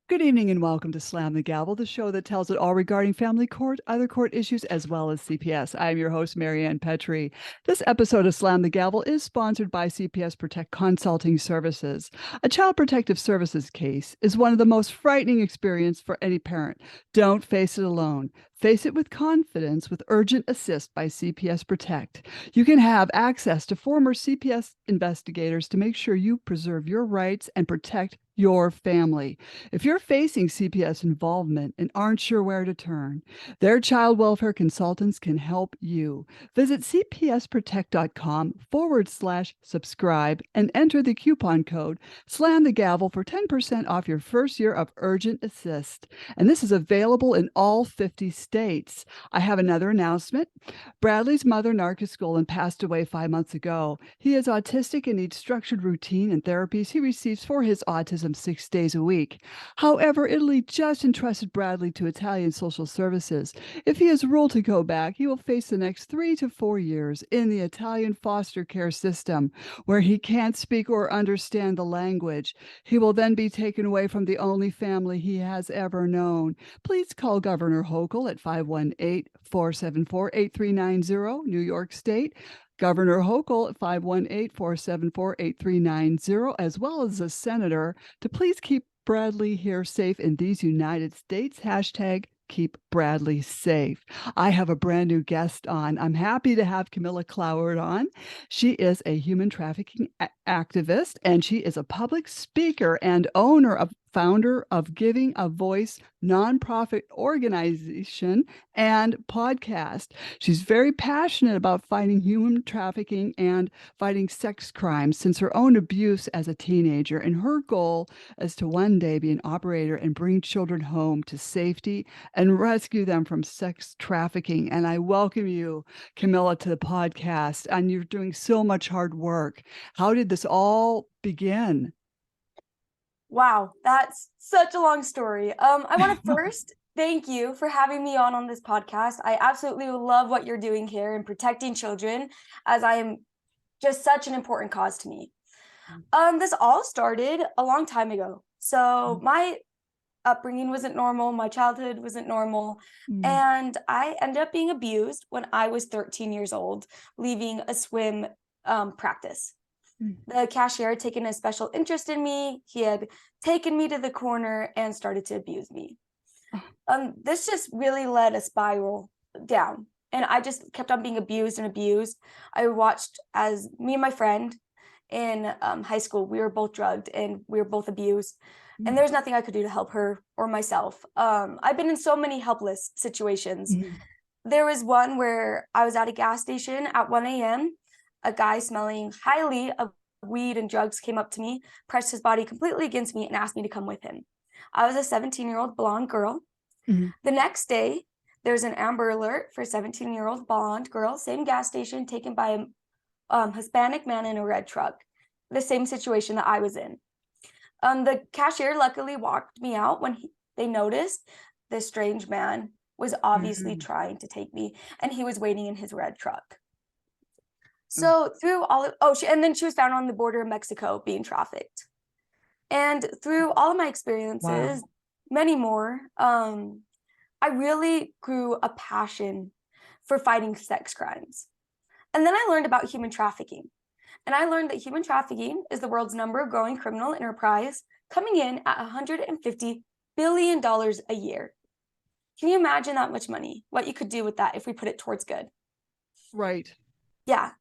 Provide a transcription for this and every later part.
Good evening and welcome to Slam the Gavel, the show that tells it all regarding family court, other court issues, as well as CPS. I am your host, Marianne Petrie. This episode of Slam the Gavel is sponsored by CPS Protect Consulting Services. A child protective services case is one of the most frightening experiences for any parent. Don't face it alone. Face it with confidence with Urgent Assist by CPS Protect. You can have access to former CPS investigators to make sure you preserve your rights and protect your family. If you're facing CPS involvement and aren't sure where to turn, their child welfare consultants can help you. Visit cpsprotect.com/subscribe and enter the coupon code Slam the Gavel for 10% off your first year of Urgent Assist. And this is available in all 50 states. I have another announcement. Bradley's mother narcolepsy passed away 5 months ago. He is autistic and needs structured routine and therapies he receives for his autism 6 days a week. However, Italy just entrusted Bradley to Italian social services. If he is ruled to go back, he will face the next 3 to 4 years in the Italian foster care system, where he can't speak or understand the language. He will then be taken away from the only family he has ever known. Please call Governor Hochul at 518-474-8390, New York State. Governor Hochul at 518-474-8390, as well as the senator, to please keep Bradley here safe in these United States. Hashtag keep Bradley safe. I have a brand new guest on. I'm happy to have Camilla Cloward on. She is a human trafficking activist, and she is a public speaker and founder of Giving a Voice nonprofit organization and podcast. She's very passionate about fighting human trafficking and fighting sex crimes since her own abuse as a teenager. And her goal is to one day be an operator and bring children home to safety and rescue them from sex trafficking. And I welcome you, Camilla, to the podcast. And you're doing so much hard work. How did this all begin? Wow, that's such a long story. I want to first thank you for having me on this podcast. I absolutely love what you're doing here in protecting children, as I am just such an important cause to me. This all started a long time ago. So my upbringing wasn't normal. My childhood wasn't normal. And I ended up being abused when I was 13 years old, leaving a swim practice. The cashier had taken a special interest in me. He had taken me to the corner and started to abuse me. This just really led a spiral down. And I just kept on being abused and abused. I watched as me and my friend in high school, we were both drugged and we were both abused. And there's nothing I could do to help her or myself. I've been in so many helpless situations. There was one where I was at a gas station at 1 a.m. A guy smelling highly of weed and drugs came up to me, pressed his body completely against me, and asked me to come with him. I was a 17-year-old blonde girl. The next day, there's an Amber Alert for a 17-year-old blonde girl, same gas station, taken by a Hispanic man in a red truck. The same situation that I was in. The cashier luckily walked me out when they noticed this strange man was obviously trying to take me, and he was waiting in his red truck. So through all of, and then she was found on the border of Mexico being trafficked. And through all of my experiences, many more, I really grew a passion for fighting sex crimes. And then I learned about human trafficking. And I learned that human trafficking is the world's growing criminal enterprise, coming in at $150 billion a year. Can you imagine that much money? What you could do with that if we put it towards good? Right. Yeah.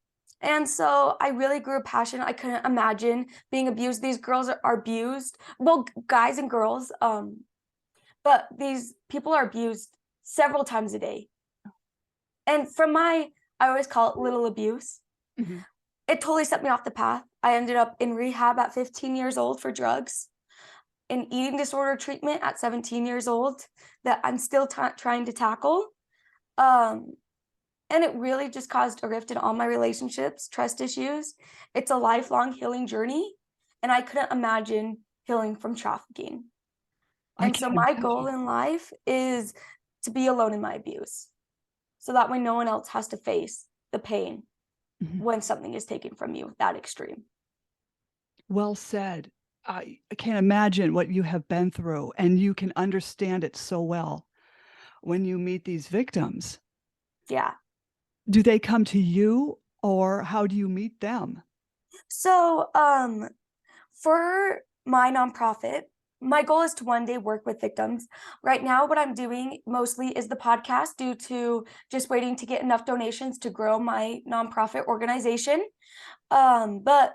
And so I really grew a passion. I couldn't imagine being abused. These girls are abused. Well, guys and girls. But these people are abused several times a day. And I always call it little abuse. It totally set me off the path. I ended up in rehab at 15 years old for drugs, in eating disorder treatment at 17 years old that I'm still trying to tackle. And it really just caused a rift in all my relationships, trust issues. It's a lifelong healing journey, and I couldn't imagine healing from trafficking. And so my goal in life is to be alone in my abuse, so that way no one else has to face the pain when something is taken from you that extreme. Well said. I can't imagine what you have been through, and you can understand it so well when you meet these victims. Yeah. Do they come to you, or how do you meet them? So, for my nonprofit, my goal is to one day work with victims. Right now, what I'm doing mostly is the podcast due to just waiting to get enough donations to grow my nonprofit organization. But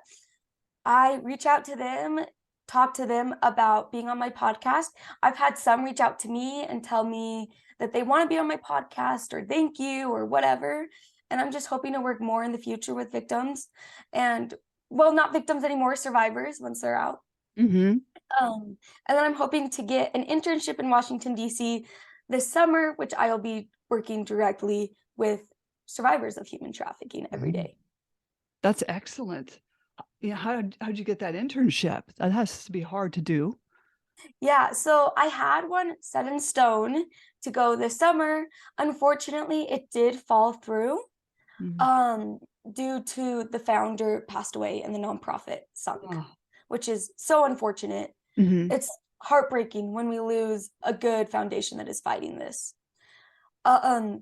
I reach out to them, talk to them about being on my podcast. I've had some reach out to me and tell me that they want to be on my podcast or thank you or whatever. And I'm just hoping to work more in the future with victims and, well, not victims anymore, survivors once they're out. Mhm. And then I'm hoping to get an internship in Washington, D.C. this summer, which I'll be working directly with survivors of human trafficking every Mhm. day. That's excellent. Yeah, how'd you get that internship? That has to be hard to do. Yeah, so I had one set in stone to go this summer. Unfortunately, it did fall through Mhm. um, due to the founder passed away and the nonprofit sunk, Oh. which is so unfortunate. Mhm. It's heartbreaking when we lose a good foundation that is fighting this.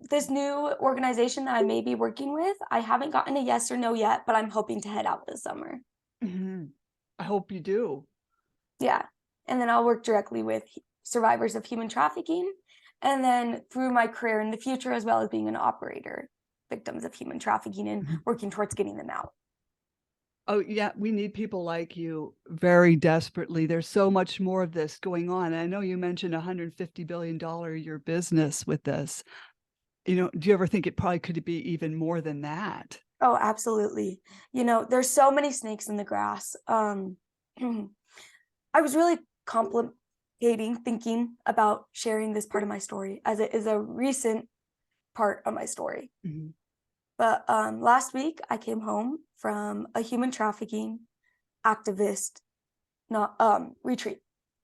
This new organization that I may be working with, I haven't gotten a yes or no yet, but I'm hoping to head out this summer. Mhm. I hope you do. Yeah. And then I'll work directly with survivors of human trafficking. And then through my career in the future, as well as being an operator, victims of human trafficking and Mhm. working towards getting them out. Oh, yeah, we need people like you very desperately. There's so much more of this going on. And I know you mentioned $150 billion a year business with this. Do you ever think it probably could be even more than that? Oh, absolutely. There's so many snakes in the grass. I was really contemplating, thinking about sharing this part of my story as it is a recent part of my story. Mhm. But last week, I came home from a human trafficking activist not retreat.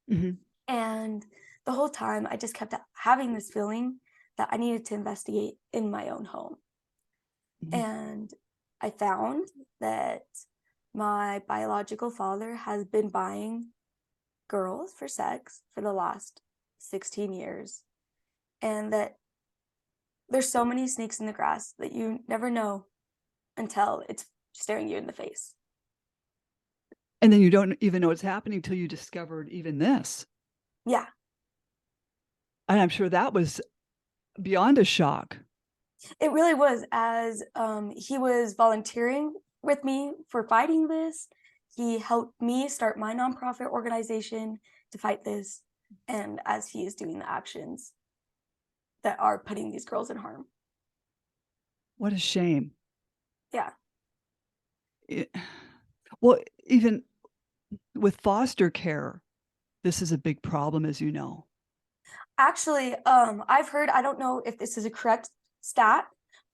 Mhm. And the whole time I just kept having this feeling that I needed to investigate in my own home. Mhm. And I found that my biological father has been buying girls for sex for the last 16 years. And that there's so many snakes in the grass that you never know until it's staring you in the face. And then you don't even know what's happening till you discovered even this. Yeah, And I'm sure that was beyond a shock. it really was, as he was volunteering with me for fighting this. He helped me start my nonprofit organization to fight this, and as he is doing the actions that are putting these girls in harm. What a shame. Yeah. It well, even with foster care, this is a big problem, as you know. Actually, I've heard, I don't know if this is a correct stat,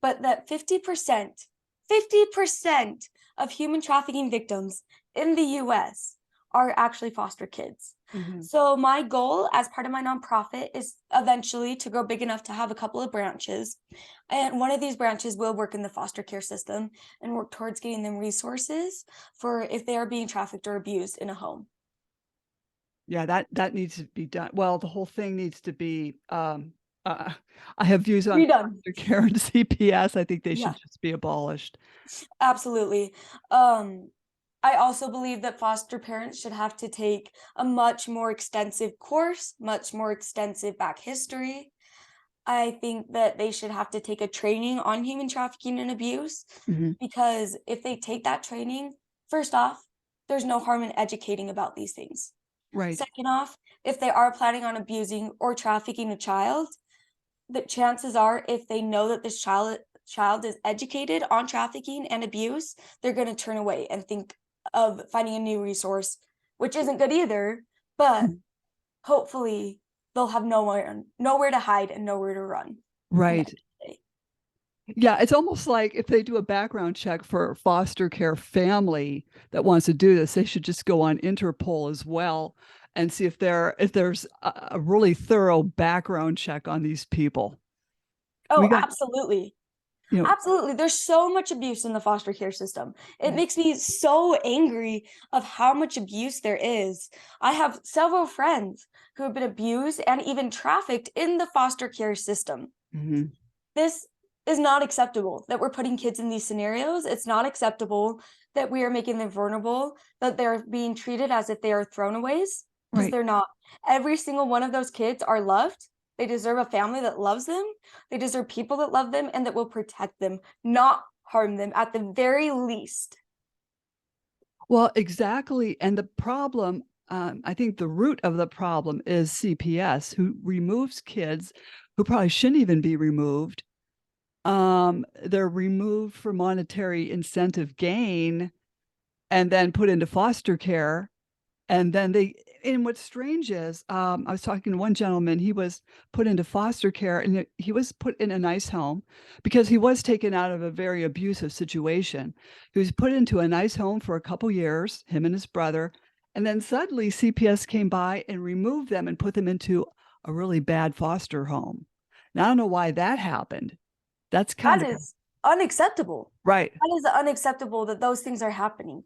but that 50% of human trafficking victims in the US are actually foster kids. Mhm. So my goal as part of my nonprofit is eventually to grow big enough to have a couple of branches. And one of these branches will work in the foster care system and work towards getting them resources for if they are being trafficked or abused in a home. Yeah, that needs to be done. Well, the whole thing needs to be, uh, I have views on Redone. foster care and CPS. I think they should Yeah. just be abolished. Absolutely. Um, I also believe that foster parents should have to take a much more extensive course, much more extensive back history. I think that they should have to take a training on human trafficking and abuse Mhm. because if they take that training, first off, there's no harm in educating about these things. Right. Second off, if they are planning on abusing or trafficking a child, the chances are if they know that this child is educated on trafficking and abuse, they're going to turn away and think of finding a new resource, which isn't good either, but Mhm. hopefully they'll have nowhere to hide and nowhere to run from the end Right. of the day. Yeah, it's almost like if they do a background check for a foster care family that wants to do this, they should just go on Interpol as well and see if there's a really thorough background check on these people. Oh, We got absolutely. Absolutely. There's so much abuse in the foster care system. It makes me so angry of how much abuse there is. I have several friends who have been abused and even trafficked in the foster care system. Mhm. This is not acceptable that we're putting kids in these scenarios. It's not acceptable that we are making them vulnerable, that they're being treated as if they are throwaways, because Right. they're not. Every single one of those kids are loved. They deserve a family that loves them. They deserve people that love them and that will protect them, not harm them at the very least. Well, exactly. And the problem, I think the root of the problem is CPS, who removes kids who probably shouldn't even be removed. They're removed for monetary incentive gain and then put into foster care. And then and what's strange is, I was talking to one gentleman, he was put into foster care and he was put in a nice home because he was taken out of a very abusive situation. He was put into a nice home for a couple years, him and his brother. And then suddenly CPS came by and removed them and put them into a really bad foster home. Now, I don't know why that happened. That's kind That of is unacceptable. right. That is unacceptable that those things are happening.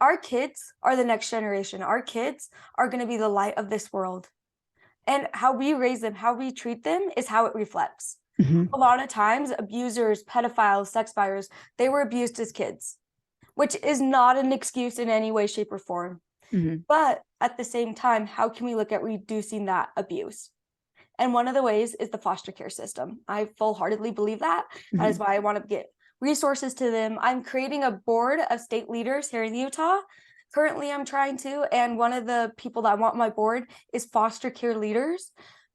Our kids are the next generation. Our kids are going to be the light of this world. And how we raise them, how we treat them is how it reflects. Mhm. A lot of times, abusers, pedophiles, sex buyers, they were abused as kids, which is not an excuse in any way, shape, or form. Mhm. But at the same time, how can we look at reducing that abuse? And one of the ways is the foster care system. I full-heartedly believe that. That is Mhm. why I want to get resources to them. I'm creating a board of state leaders here in Utah. Currently, I'm trying to, and one of the people that I want on my board is foster care leaders.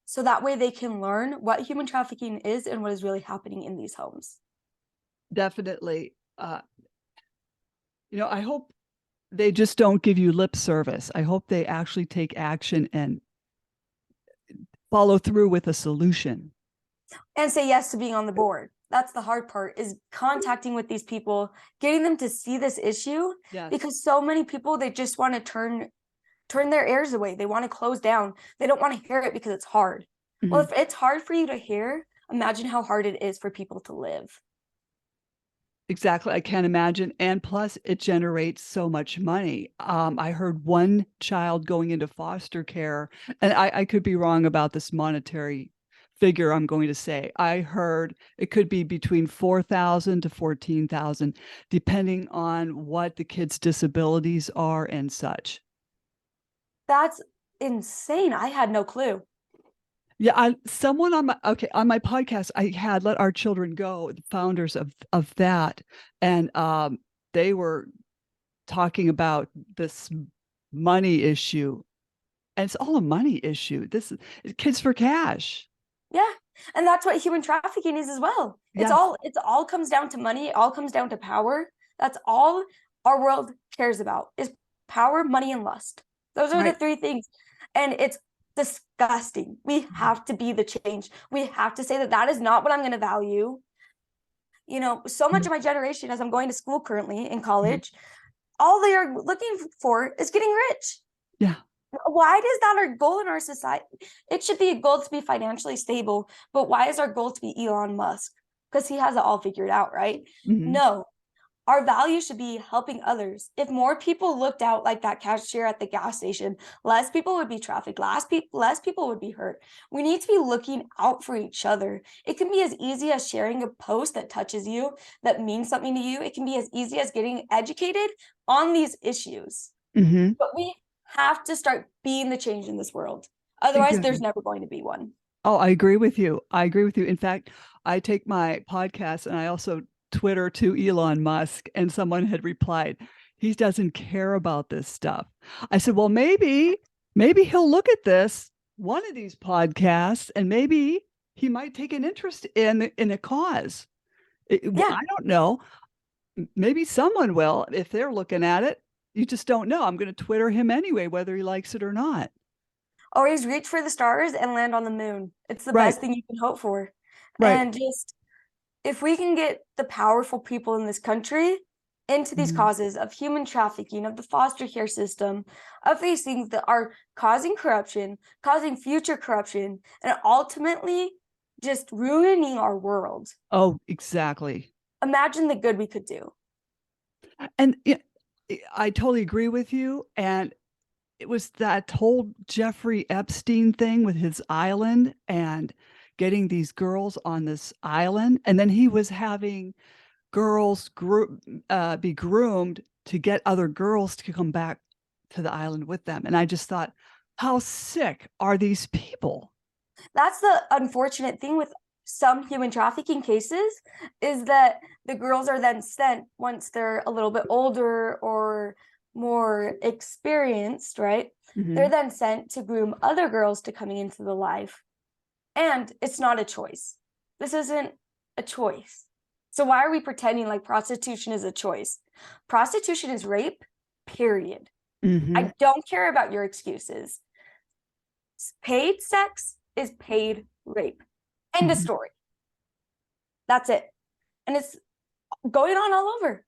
So that way they can learn what human trafficking is and what is really happening in these homes. Definitely. I hope they just don't give you lip service. I hope they actually take action and follow through with a solution. And say yes to being on the board. That's the hard part, is contacting with these people, getting them to see this issue, Yes. because so many people, they just want to turn their ears away. They want to close down. They don't want to hear it because it's hard. Well, Mhm. if it's hard for you to hear, imagine how hard it is for people to live. Exactly. I can't imagine. And plus, it generates so much money. I heard one child going into foster care, and I could be wrong about this monetary figure I'm going to say. I heard it could be between 4,000 to 14,000, depending on what the kid's disabilities are and such. That's insane. I had no clue. Yeah, someone on my podcast, I had Let Our Children Go, the founders of that, and they were talking about this money issue, and it's all a money issue. This is kids for cash. Yeah. And that's what human trafficking is as well. Yes. It's all comes down to money. It all comes down to power. That's all our world cares about, is power, money, and lust. Those are the Right. three things. And it's disgusting. We have to be the change. We have to say that that is not what I'm going to value. So much Mhm. of my generation, as I'm going to school currently in Mhm. college, all they are looking for is getting rich. Yeah. Why is that our goal in our society? It should be a goal to be financially stable, but why is our goal to be Elon Musk? Because he has it all figured out, right? Mhm. No, our value should be helping others. If more people looked out like that cashier at the gas station, less people would be trafficked, less people would be hurt. We need to be looking out for each other. It can be as easy as sharing a post that touches you, that means something to you. It can be as easy as getting educated on these issues. Mhm. But we have to start being the change in this world. Otherwise, there's Exactly. never going to be one. Oh, I agree with you. I agree with you. In fact, I take my podcast and I also Twitter to Elon Musk, and someone had replied, he doesn't care about this stuff. I said, well, maybe he'll look at this, one of these podcasts, and maybe he might take an interest in a cause. Yeah. I don't know. Maybe someone will if they're looking at it. You just don't know. I'm going to Twitter him anyway, whether he likes it or not. Always reach for the stars and land on the moon. It's the Right. best thing you can hope for. Right. And just, if we can get the powerful people in this country into these Mhm. causes of human trafficking, of the foster care system, of these things that are causing corruption, causing future corruption, and ultimately just ruining our world. Oh, exactly. Imagine the good we could do. And I totally agree with you. And it was that whole Jeffrey Epstein thing with his island and getting these girls on this island. And then he was having girls be groomed to get other girls to come back to the island with them. And I just thought, how sick are these people? That's the unfortunate thing with some human trafficking cases, is that the girls are then sent once they're a little bit older or more experienced, right? They're then sent to groom other girls to coming into the life. And it's not a choice. This isn't a choice. So why are we pretending like prostitution is a choice? Prostitution is rape, period. I don't care about your excuses. Paid sex is paid rape. End of story. That's it. And it's going on all over.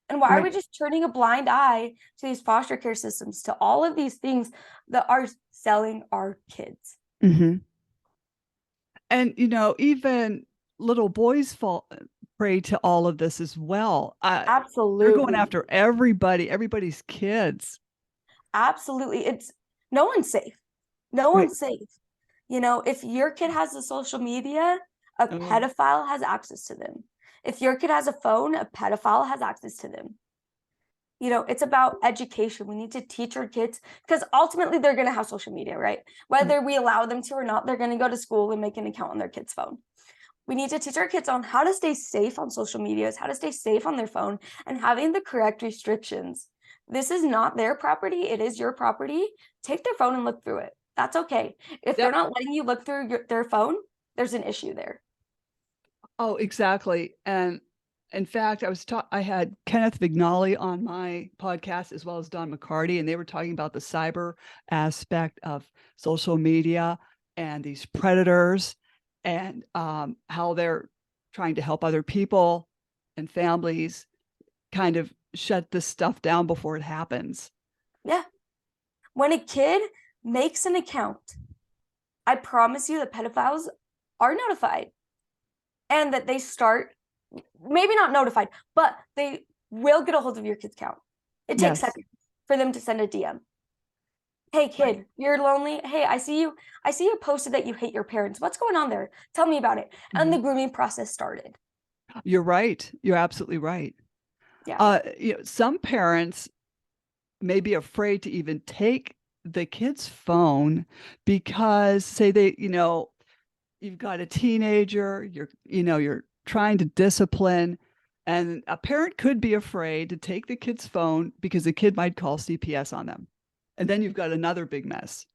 And why are we just turning a blind eye to these foster care systems, to all of these things that are selling our kids? And, even little boys fall prey to all of this as well. Absolutely. They're going after everybody's kids. Absolutely. It's no one's safe. No one's safe. If your kid has a social media, a pedophile has access to them. If your kid has a phone, a pedophile has access to them. It's about education. We need to teach our kids, because ultimately they're going to have social media, right? Whether we allow them to or not, they're going to go to school and make an account on their kid's phone. We need to teach our kids on how to stay safe on social medias, how to stay safe on their phone, and having the correct restrictions. This is not their property. It is your property. Take their phone and look through it. That's okay. If they're not letting you look through their phone, there's an issue there. Oh, exactly. And in fact, I had Kenneth Vignali on my podcast, as well as Don McCarty, and they were talking about the cyber aspect of social media and these predators, and how they're trying to help other people and families kind of shut this stuff down before it happens. Yeah. When a kid makes an account, I promise you that pedophiles are notified, and that they start, maybe not notified, but they will get a hold of your kid's account. It takes seconds for them to send a DM. Hey kid, you're lonely. Hey, I see you posted that you hate your parents. What's going on there? Tell me about it. And the grooming process started. You're right. You're absolutely right. Yeah. Some parents may be afraid to even take the kid's phone because, say, you've got a teenager, you're trying to discipline, and a parent could be afraid to take the kid's phone because the kid might call CPS on them. And then you've got another big mess.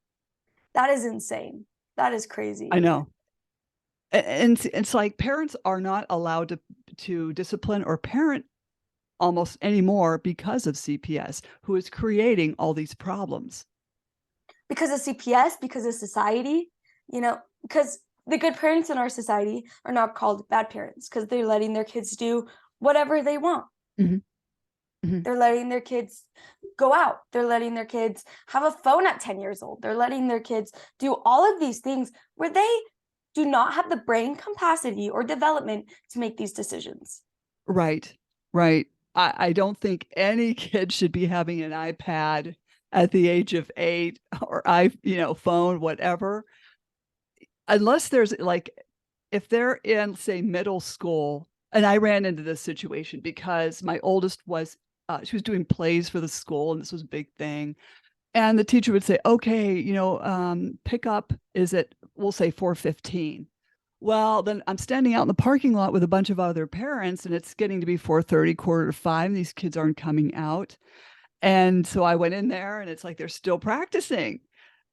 That is insane. That is crazy. I know. And it's like parents are not allowed to discipline or parent almost anymore because of CPS, who is creating all these problems. Because of CPS, because of society, because the good parents in our society are not called bad parents, because they're letting their kids do whatever they want. They're letting their kids go out. They're letting their kids have a phone at 10 years old. They're letting their kids do all of these things where they do not have the brain capacity or development to make these decisions. Right. I don't think any kid should be having an iPad at the age of 8 or phone, whatever, unless there's if they're in, say, middle school. And I ran into this situation because my oldest she was doing plays for the school, and this was a big thing. And the teacher would say, okay, pick up is at, we'll say 4:15. Well, then I'm standing out in the parking lot with a bunch of other parents, and it's getting to be 4:30, 4:45, and these kids aren't coming out. And so I went in there, and it's like they're still practicing.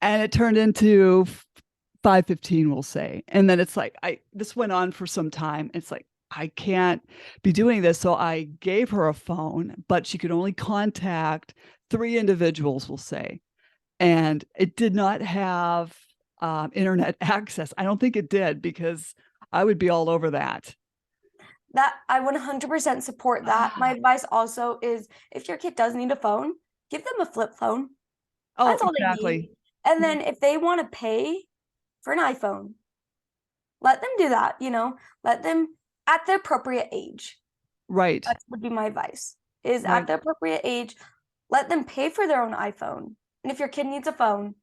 And it turned into 5:15, we'll say. And then it's like this went on for some time. It's like, I can't be doing this. So I gave her a phone, but she could only contact 3 individuals, we'll say. And it did not have internet access. I don't think it did, because I would be all over that. That I 100% support that. My advice also is, if your kid does need a phone, give them a flip phone. That's all they need. And then if they want to pay for an iPhone, let them do that, let them at the appropriate age. Right. That would be my advice, is Right. at the appropriate age, let them pay for their own iPhone. And if your kid needs a phone,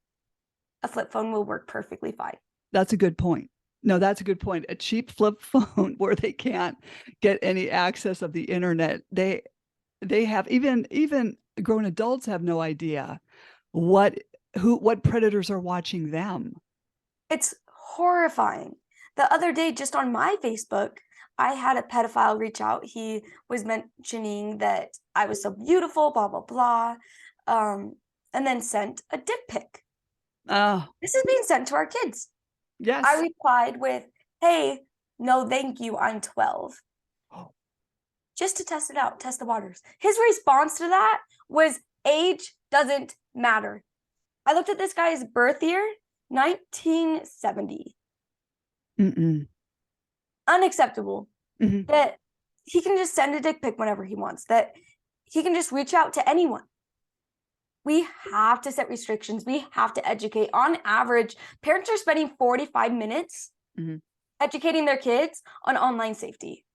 a flip phone will work perfectly fine. That's a good point. No, that's a good point. A cheap flip phone where they can't get any access of the internet. They have, even grown adults have no idea what predators are watching them. It's horrifying. The other day, just on my Facebook, I had a pedophile reach out. He was mentioning that I was so beautiful, blah, blah, blah, and then sent a dick pic. Oh, This is being sent to our kids. yes. I replied with, hey, no, thank you, I'm 12. Just to test it out, test the waters. His response to that was, age doesn't matter. I looked at this guy's birth year, 1970. Mm-mm. Unacceptable. Mm-hmm. That he can just send a dick pic whenever he wants, that he can just reach out to anyone. We have to set restrictions. We have to educate. On average, parents are spending 45 minutes educating their kids on online safety.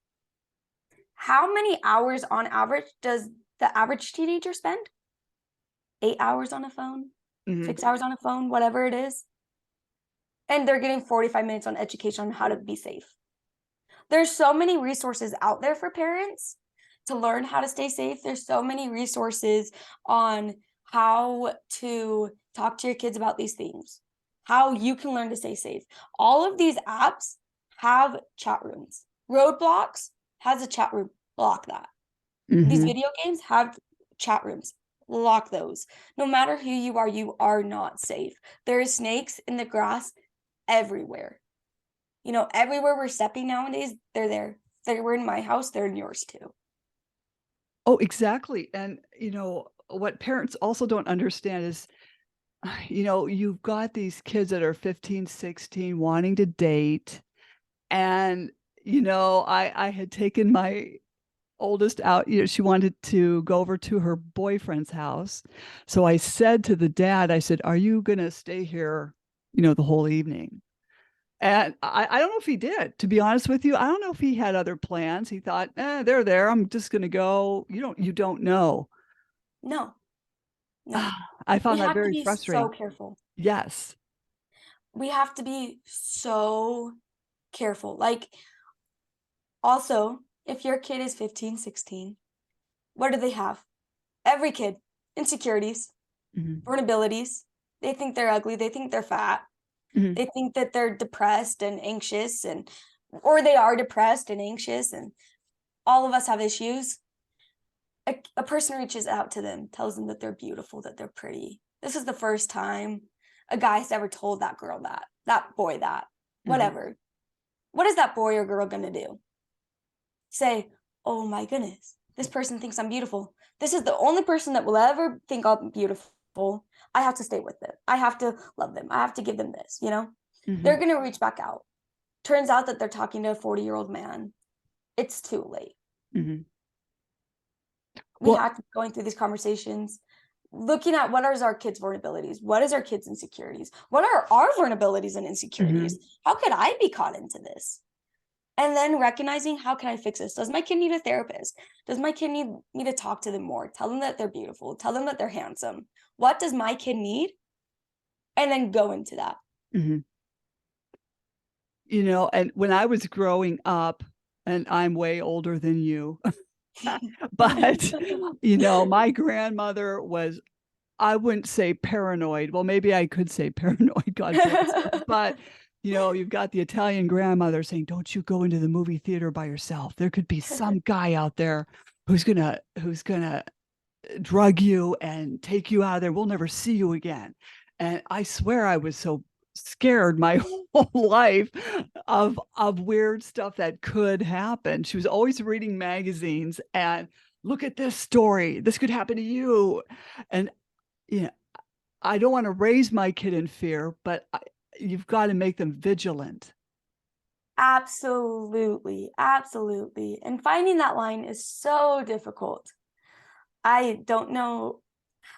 How many hours on average does the average teenager spend? 8 hours on a phone, 6 hours on a phone, whatever it is. And they're getting 45 minutes on education on how to be safe. There's so many resources out there for parents to learn how to stay safe. There's so many resources on how to talk to your kids about these things, how you can learn to stay safe. All of these apps have chat rooms. Roadblocks has a chat room. Block that. These video games have chat rooms. Lock those. No matter who you are not safe. There are snakes in the grass everywhere. Everywhere we're stepping nowadays, they're there. They were in my house, they're in yours too. Oh, exactly. And, what parents also don't understand is, you've got these kids that are 15, 16 wanting to date. And, I had taken my oldest out, she wanted to go over to her boyfriend's house. So I said to the dad, I said, are you going to stay here, the whole evening? And I don't know if he did, to be honest with you. I don't know if he had other plans. He thought, they're there. I'm just going to go. You don't know. No. I We found that have to very be so frustrating. careful. Yes. We have to be so careful. Also, if your kid is 15, 16, what do they have? Every kid, insecurities, vulnerabilities. They think they're ugly. They think they're fat. They think that they're depressed and anxious, or they are depressed and anxious, and all of us have issues. A person reaches out to them, tells them that they're beautiful, that they're pretty. This is the first time a guy's ever told that girl that boy that, whatever. What is that boy or girl going to do? Say, oh my goodness, this person thinks I'm beautiful. This is the only person that will ever think I'm beautiful. I have to stay with them. I have to love them. I have to give them this, They're going to reach back out. Turns out that they're talking to a 40-year-old man. It's too late. We have to be going through these conversations, looking at what are our kids' vulnerabilities? What is our kids' insecurities? What are our vulnerabilities and insecurities? How could I be caught into this? And then recognizing, how can I fix this? Does my kid need a therapist? Does my kid need me to talk to them more? Tell them that they're beautiful. Tell them that they're handsome. What does my kid need? And then go into that. And when I was growing up, and I'm way older than you, but, my grandmother was, I wouldn't say paranoid. Well, maybe I could say paranoid, God bless her. But, you've got the Italian grandmother saying, don't you go into the movie theater by yourself. There could be some guy out there who's gonna drug you and take you out of there. We'll never see you again. And I swear I was so scared my whole life of weird stuff that could happen. She was always reading magazines and, look at this story. This could happen to you. And I don't want to raise my kid in fear, but you've got to make them vigilant. Absolutely. Absolutely. And finding that line is so difficult. I don't know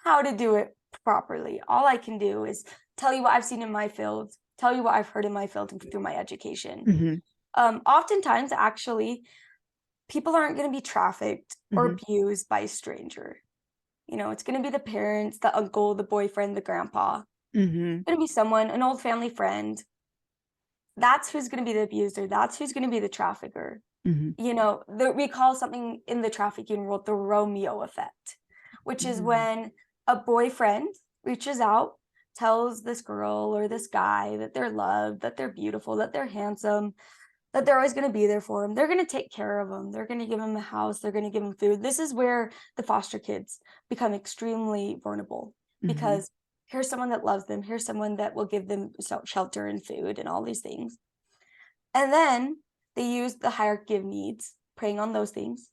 how to do it properly. All I can do is tell you what I've seen in my field, tell you what I've heard in my field and through my education. Mm-hmm. Oftentimes, actually, people aren't going to be trafficked or Mm-hmm. abused by a stranger. You know, it's going to be the parents, the uncle, the boyfriend, the grandpa. Mm-hmm. It's going to be someone, an old family friend. That's who's going to be the abuser. That's who's going to be the trafficker. Mm-hmm. You know, we call something in the trafficking world the Romeo effect, which is Mm-hmm. when a boyfriend reaches out, tells this girl or this guy that they're loved, that they're beautiful, that they're handsome, that they're always going to be there for him. They're going to take care of him. They're going to give him a house. They're going to give him food. This is where the foster kids become extremely vulnerable, because here's someone that loves them. Here's someone that will give them shelter and food and all these things. And then they use the hierarchy of needs, preying on those things.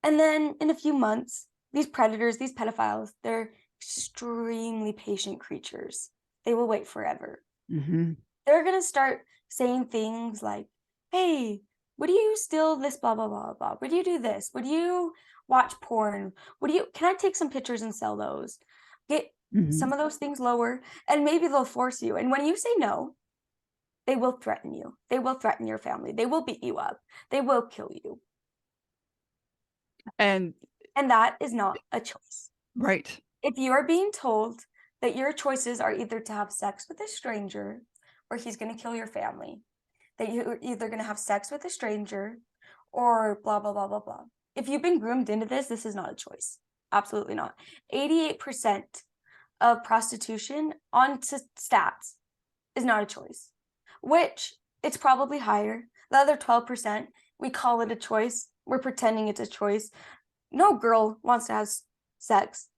And then in a few months, these predators, these pedophiles, they're extremely patient creatures. They will wait forever. Mm-hmm. They're going to start saying things like, hey, would you steal this, blah, blah, blah, blah? Would you do this? Would you watch porn? Can I take some pictures and sell those? Get some of those things lower, and maybe they'll force you. And when you say no, they will threaten you. They will threaten your family. They will beat you up. They will kill you. And that is not a choice. right. If you are being told that your choices are either to have sex with a stranger or he's going to kill your family, that you're either going to have sex with a stranger or blah, blah, blah, blah, blah. If you've been groomed into this, this is not a choice. Absolutely not. 88% of prostitution on stats is not a choice, which it's probably higher. The other 12%, we call it a choice. We're pretending it's a choice. No girl wants to have sex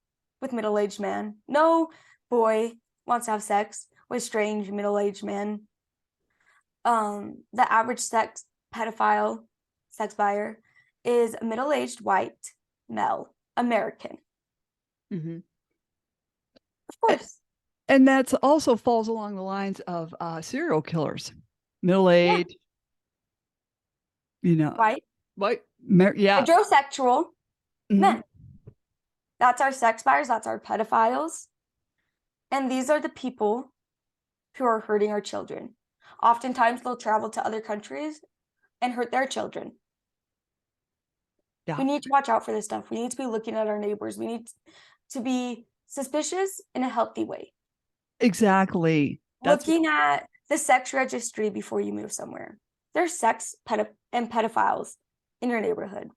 with middle-aged man. No boy wants to have sex with strange middle-aged men. The average sex buyer is a middle-aged white male American. Mm-hmm. Of course. And that's also falls along the lines of serial killers, middle-aged, White, yeah, heterosexual men. That's our sex buyers. That's our pedophiles. And these are the people who are hurting our children. Oftentimes, they'll travel to other countries and hurt their children. Yeah. We need to watch out for this stuff. We need to be looking at our neighbors. We need to be suspicious in a healthy way. Exactly. Looking at the sex registry before you move somewhere. There's sex and pedophiles in your neighborhood.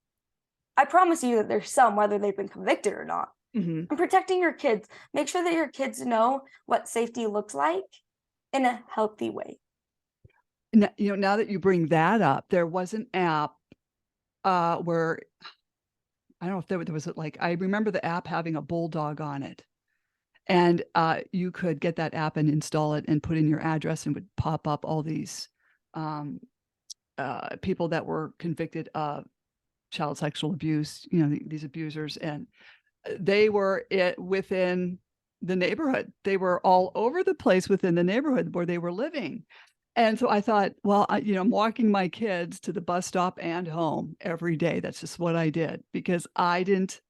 I promise you that there's some, whether they've been convicted or not. And protecting your kids. Make sure that your kids know what safety looks like in a healthy way. Now that you bring that up, there was an app where, I don't know if there was I remember the app having a bulldog on it. And you could get that app and install it and put in your address, and would pop up all these people that were convicted of child sexual abuse, these abusers, and they were within the neighborhood. They were all over the place within the neighborhood where they were living. And so I thought, well, I'm walking my kids to the bus stop and home every day. That's just what I did, because I didn't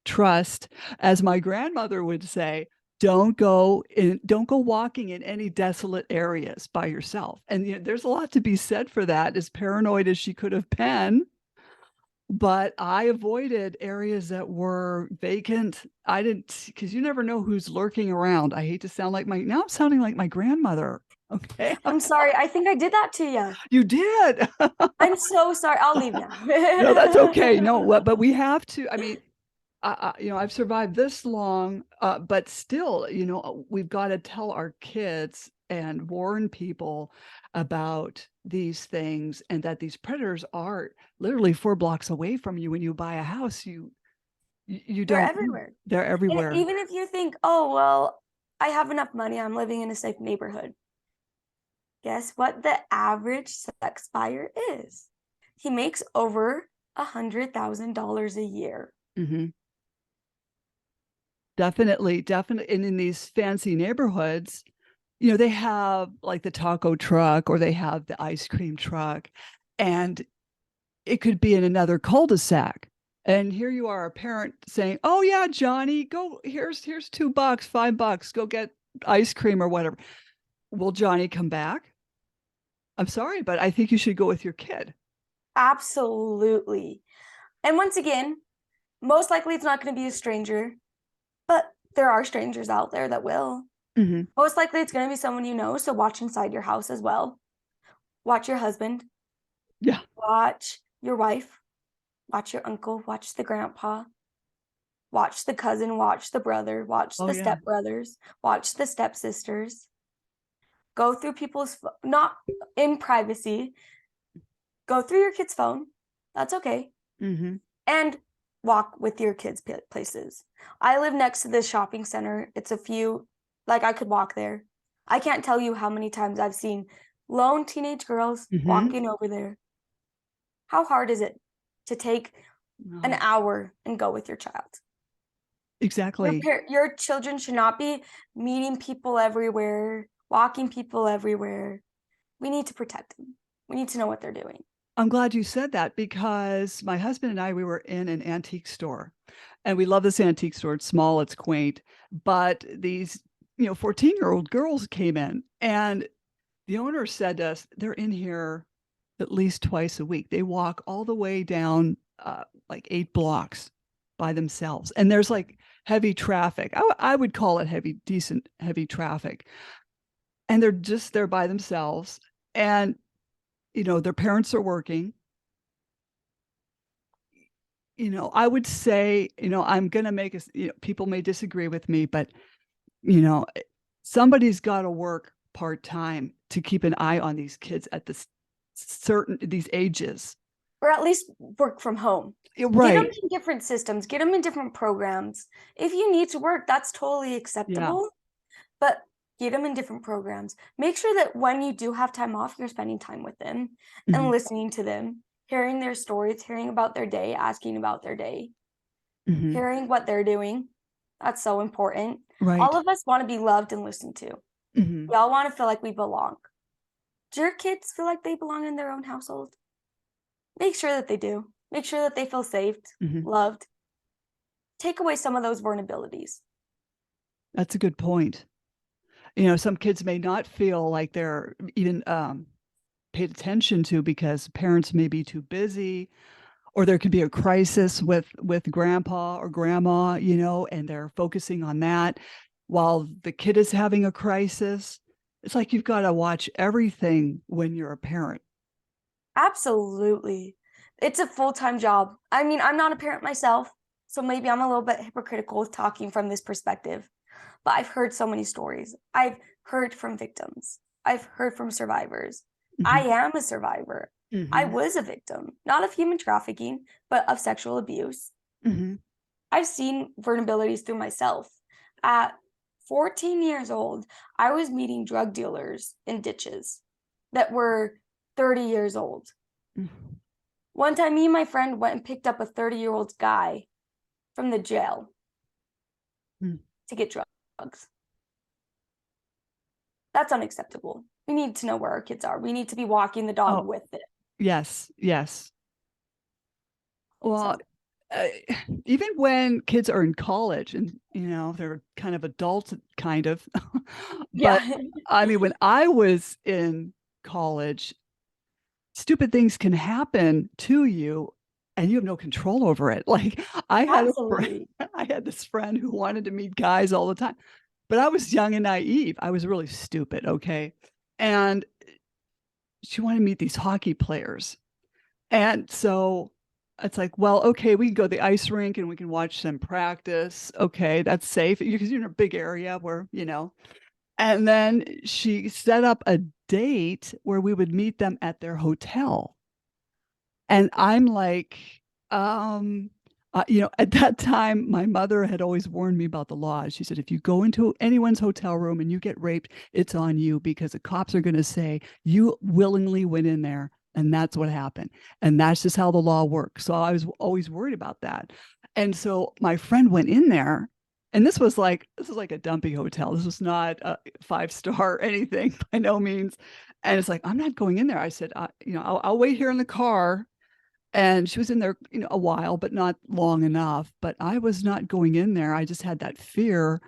trust, as my grandmother would say, don't go walking in any desolate areas by yourself. And there's a lot to be said for that, as paranoid as she could have been. But I avoided areas that were vacant. I didn't, because you never know who's lurking around. I hate to sound like now I'm sounding like my grandmother. Okay. I'm sorry. I think I did that to you. You did. I'm so sorry. I'll leave now. No, that's okay. No, but we have to. I mean, I've survived this long, but still, we've got to tell our kids and warn people about these things, and that these predators are literally 4 blocks away from you. When you buy a house, you They're don't. everywhere. They're everywhere. And even if you think, oh, well, I have enough money, I'm living in a safe neighborhood. Guess what the average sex buyer is? He makes over $100,000 a year. Definitely. And in these fancy neighborhoods, they have like the taco truck, or they have the ice cream truck, and it could be in another cul-de-sac. And here you are, a parent saying, oh yeah, Johnny, go, here's $2, $5, go get ice cream or whatever. Will Johnny come back? I'm sorry, but I think you should go with your kid. Absolutely. And once again, most likely it's not going to be a stranger, but there are strangers out there that will. Mm-hmm. Most likely it's going to be someone you know, so watch inside your house as well. Watch your husband, Yeah. watch your wife, watch your uncle, watch the grandpa, watch the cousin, watch the brother, watch Oh, the yeah. stepbrothers, watch the stepsisters. Go through people's, not in privacy, go through your kid's phone. That's okay. Mm-hmm. And walk with your kids places. I live next to this shopping center. It's a few, like I could walk there. I can't tell you how many times I've seen lone teenage girls Mm-hmm. walking over there. How hard is it to take an hour and go with your child? Exactly. Your children should not be meeting people everywhere, walking people everywhere. We need to protect them. We need to know what they're doing. I'm glad you said that because my husband and I, we were in an antique store and we love this antique store. It's small, it's quaint, but these, 14-year-old girls came in and the owner said to us, they're in here at least twice a week. They walk all the way down like 8 blocks by themselves. And there's like heavy traffic. I would call it decent heavy traffic. And they're just there by themselves. And their parents are working. I would say, I'm going to make people may disagree with me, but, you know, somebody's got to work part-time to keep an eye on these kids at these ages. Or at least work from home. Right. Get them in different systems, get them in different programs. If you need to work, that's totally acceptable. But get them in different programs. Make sure that when you do have time off, you're spending time with them and listening to them, hearing their stories, hearing about their day, asking about their day, hearing what they're doing. That's so important. Right. All of us want to be loved and listened to. We all want to feel like we belong. Do your kids feel like they belong in their own household? Make sure that they do. Make sure that they feel safe, loved. Take away some of those vulnerabilities. That's a good point. Some kids may not feel like they're even paid attention to because parents may be too busy, or there could be a crisis with grandpa or grandma, and they're focusing on that while the kid is having a crisis. It's like you've got to watch everything when you're a parent. Absolutely. It's a full-time job. I mean, I'm not a parent myself, so maybe I'm a little bit hypocritical with talking from this perspective, but I've heard so many stories. I've heard from victims. I've heard from survivors. I am a survivor. I was a victim, not of human trafficking, but of sexual abuse. I've seen vulnerabilities through myself. At 14 years old, I was meeting drug dealers in ditches that were 30 years old. One time, me and my friend went and picked up a 30-year-old guy from the jail to get drugs. That's unacceptable. We need to know where our kids are. We need to be walking the dog with it. Yes. Well, even when kids are in college and, they're kind of adults, kind of. But I mean, when I was in college, stupid things can happen to you and you have no control over it. Like I had this friend who wanted to meet guys all the time, but I was young and naive. I was really stupid. Okay. And she wanted to meet these hockey players. And so it's like, well, okay, we can go to the ice rink and we can watch them practice. Okay, that's safe because you're in a big area where, And then she set up a date where we would meet them at their hotel. And I'm like, at that time, my mother had always warned me about the laws. She said, if you go into anyone's hotel room and you get raped, it's on you because the cops are going to say you willingly went in there. And that's what happened. And that's just how the law works. So I was always worried about that. And so my friend went in there, and this was like a dumpy hotel. This was not a 5-star or anything by no means. And it's like, I'm not going in there. I said, I'll wait here in the car. And she was in there, a while, but not long enough. But I was not going in there. I just had that fear.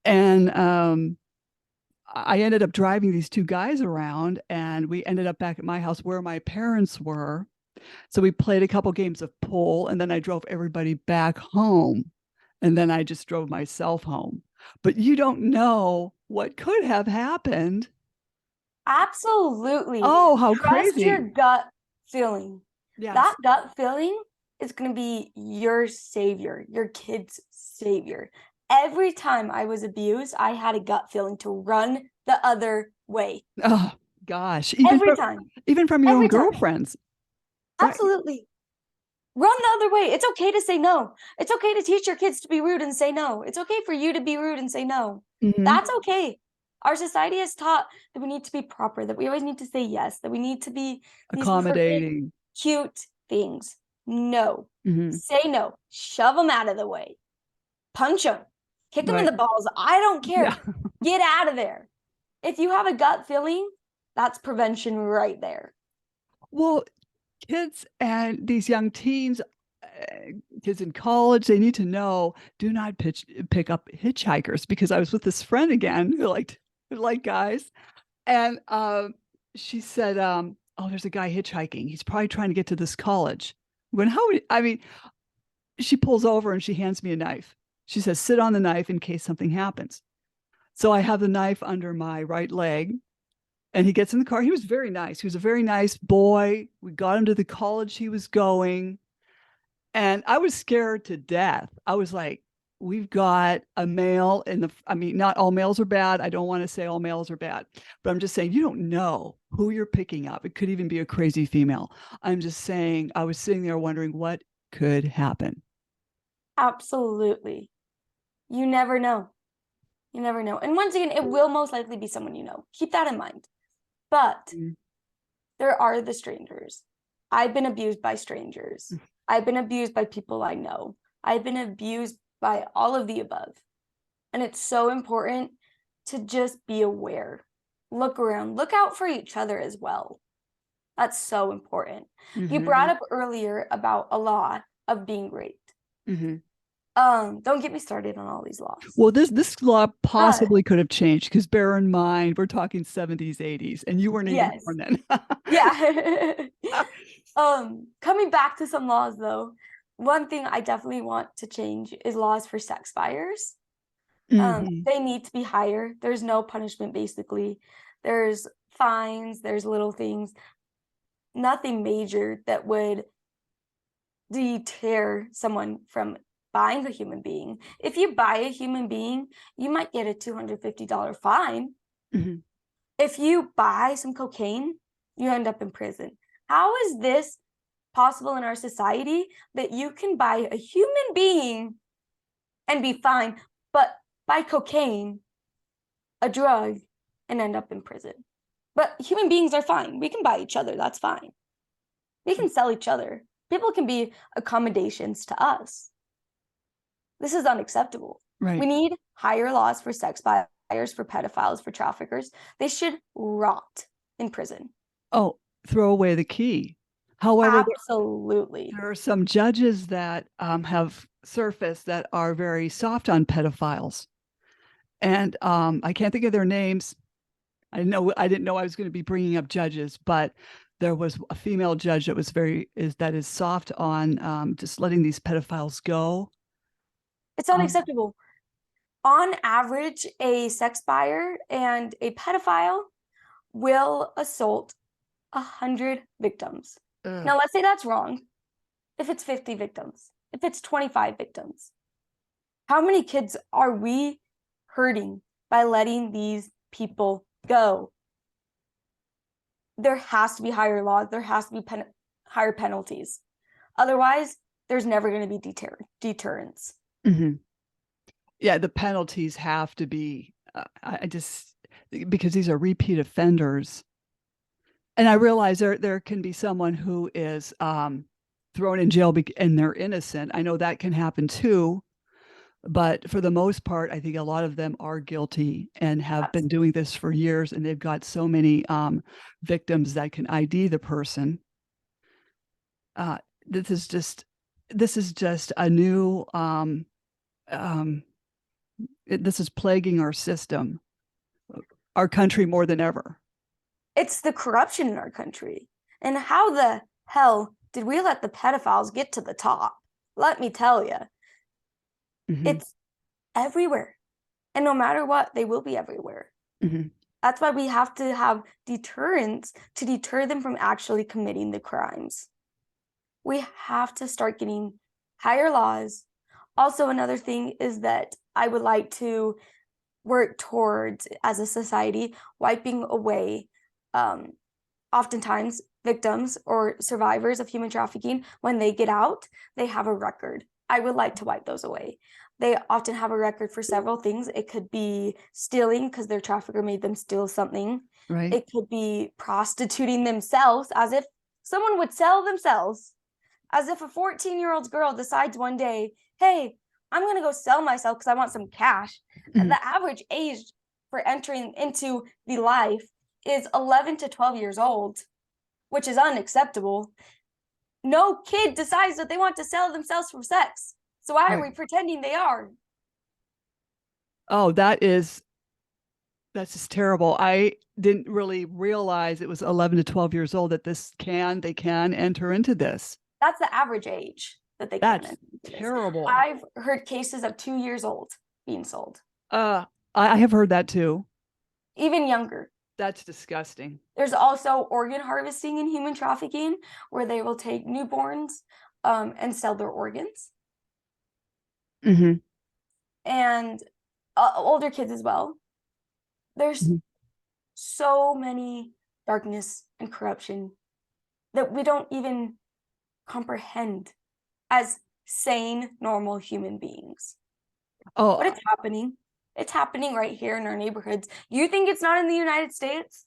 And I ended up driving these two guys around, and we ended up back at my house where my parents were. So we played a couple games of pool, and then I drove everybody back home. And then I just drove myself home. But you don't know what could have happened. Absolutely. Oh, how Trust your crazy. gut feeling. That Yes. gut feeling is going to be your savior, your kid's savior. Every time I was abused, I had a gut feeling to run the other way. Oh, gosh. Every time. Even from your own Every time. girlfriends. Right. Absolutely. Run the other way. It's okay to say no. It's okay to teach your kids to be rude and say no. It's okay for you to be rude and say no. Mhm. That's okay. Our society has taught that we need to be proper, that we always need to say yes, that we need to be these perfect, Accommodating. cute things. No. Mhm. Say no. Shove them out of the way. Punch them. Kick them in Right. the balls. I don't Yeah. care. Get out of there. If you have a gut feeling, that's prevention right there. Well, kids and these young teens, kids in college, they need to know, do not pick up hitchhikers, because I was with this friend again who liked guys. And she said, oh, there's a guy hitchhiking. He's probably trying to get to this college. When how I mean, she pulls over and she hands me a knife. She says, sit on the knife in case something happens. So I have the knife under my right leg, and he gets in the car. He was very nice. He was a very nice boy. We got him to the college he was going. And I was scared to death. I was like, we've got a male in the, I mean, not all males are bad. I don't want to say all males are bad, but I'm just saying, you don't know who you're picking up. It could even be a crazy female. I'm just saying, I was sitting there wondering what could happen. Absolutely. You never know. You never know. And once again, it will most likely be someone you know. Keep that in mind. But Mm. there are the strangers. I've been abused by strangers. I've been abused by people I know. I've been abused by all of the above. And it's so important to just be aware. Look around. Look out for each other as well. That's so important. You brought Mm-hmm. up earlier about a law of being raped. Mm-hmm. Don't get me started on all these laws. Well, this law But possibly could have changed, because bear in mind, we're talking 70s, 80s, and you weren't even yes. born then. Yeah. Coming back to some laws though, one thing I definitely want to change is laws for sex buyers. Mm-hmm. They need to be higher. There's no punishment basically. There's fines, there's little things, nothing major that would deter someone from buying a human being. If you buy a human being, you might get a $250 fine. Mm-hmm. If you buy some cocaine, you end up in prison. How is this possible in our society that you can buy a human being and be fine, but buy cocaine, a drug, and end up in prison? But human beings are fine. We can buy each other. That's fine. We can sell each other. People can be accommodations to us. This is unacceptable. We Right. need higher laws for sex buyers, for pedophiles, for traffickers. They should rot in prison. Oh, throw away the key. However, Absolutely. there are some judges that have surfaced that are very soft on pedophiles, and I can't think of their names. I didn't know I was going to be bringing up judges, but there was a female judge that was that is soft on just letting these pedophiles go. It's Um, unacceptable. On average, a sex buyer and a pedophile will assault 100 victims. ugh. Now, let's say that's wrong. If it's 50 victims, if it's 25 victims, how many kids are we hurting by letting these people go? There has to be higher laws. There has to be higher penalties. Otherwise, there's never going to be deterrence. Mhm. Yeah, the penalties have to be. I just, because these are repeat offenders, and I realize there can be someone who is thrown in jail and they're innocent. I know that can happen too, but for the most part, I think a lot of them are guilty and have been doing this for years, and they've got so many victims that can ID the person. Uh, this is just a new this is plaguing our system. our country more than ever. It's the corruption in our country. And how the hell did we let the pedophiles get to the top? Let me tell you, it's everywhere. And no matter what, they will be everywhere. That's why we have to have deterrence to deter them from actually committing the crimes. We have to start getting higher laws. Also, another thing is that I would like to work towards, as a society, wiping away oftentimes victims or survivors of human trafficking. When they get out, they have a record. I would like to wipe those away. They often have a record for several things. It could be stealing because their trafficker made them steal something. Right. It could be prostituting themselves, as if someone would sell themselves. As if a 14-year-old girl decides one day, hey, I'm going to go sell myself because I want some cash. And the average age for entering into the life is 11 to 12 years old, which is unacceptable. No kid decides that they want to sell themselves for sex. So why are we pretending they are? Oh, that's just terrible. I didn't really realize it was 11 to 12 years old that they can enter into this. That's the average age that they can enter into this. Terrible. I've heard cases of 2 years old being sold. I have heard that too. Even younger. That's disgusting. There's also organ harvesting and human trafficking, where they will take newborns and sell their organs. And older kids as well. There's so many darkness and corruption that we don't even comprehend as sane, normal human beings. But it's happening. It's happening right here in our neighborhoods. You think it's not in the United States?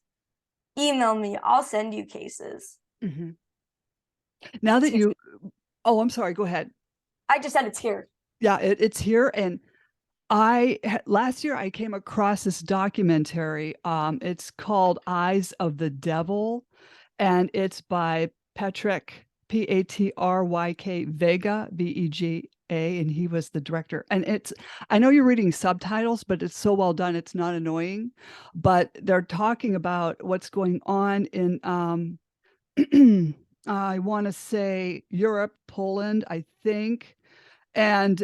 Email me. I'll send you cases. Now that I'm sorry, go ahead. I just said it's here. Yeah, it's here. And last year I came across this documentary. It's called Eyes of the Devil, and it's by Patryk, Patryk Vega, Vega, and he was the director. And I know you're reading subtitles, but it's so well done, it's not annoying. But they're talking about what's going on in I want to say Europe, Poland, I think. And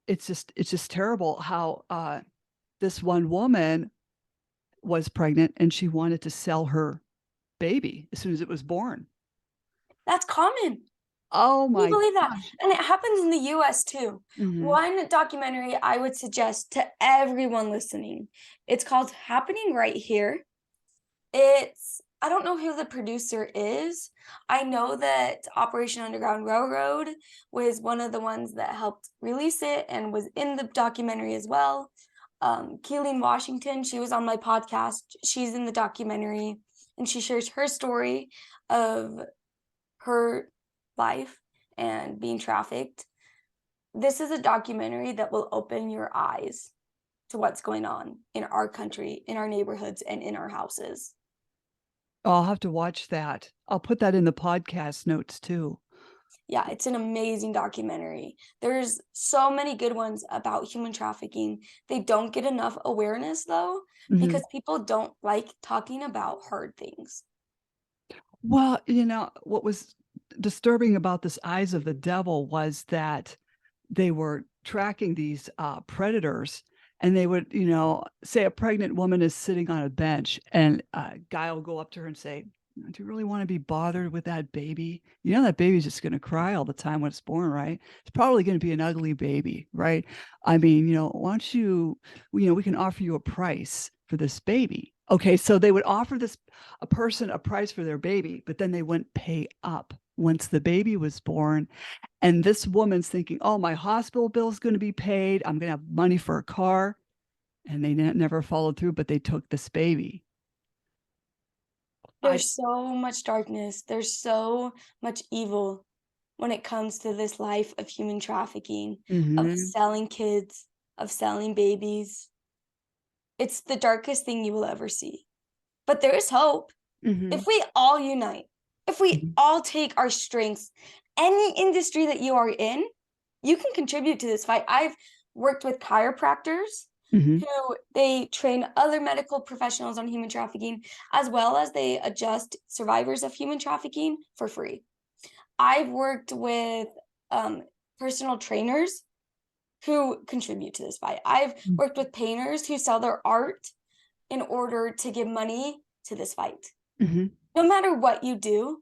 it's just terrible how this one woman was pregnant and she wanted to sell her baby as soon as it was born. That's common. Oh my Can you believe that? gosh. And it happens in the US too. One documentary I would suggest to everyone listening, it's called Happening Right Here. I don't know who the producer is. I know that Operation Underground Railroad was one of the ones that helped release it and was in the documentary as well. Keeleen Washington, she was on my podcast. She's in the documentary, and she shares her story of her life and being trafficked. This is a documentary that will open your eyes to what's going on in our country, in our neighborhoods, and in our houses. I'll have to watch that. I'll put that in the podcast notes too. Yeah, it's an amazing documentary. There's so many good ones about human trafficking. They don't get enough awareness though, because people don't like talking about hard things. Well, what was disturbing about this Eyes of the Devil was that they were tracking these predators, and they would, say a pregnant woman is sitting on a bench, and a guy will go up to her and say, do you really want to be bothered with that baby? That baby's just going to cry all the time when it's born, right? It's probably going to be an ugly baby, right? I mean, why don't you, we can offer you a price for this baby. Okay, so they would offer a person a price for their baby, but then they wouldn't pay up once the baby was born. And this woman's thinking, oh, my hospital bill is going to be paid. I'm going to have money for a car. And they never followed through, but they took this baby. There's so much darkness. There's so much evil when it comes to this life of human trafficking, of selling kids, of selling babies. It's the darkest thing you will ever see. But there is hope. If we all unite, if we all take our strengths, any industry that you are in, you can contribute to this fight. I've worked with chiropractors Mhm. who they train other medical professionals on human trafficking, as well as they adjust survivors of human trafficking for free. I've worked with personal trainers who contribute to this fight. I've worked with painters who sell their art in order to give money to this fight. Mhm. No matter what you do,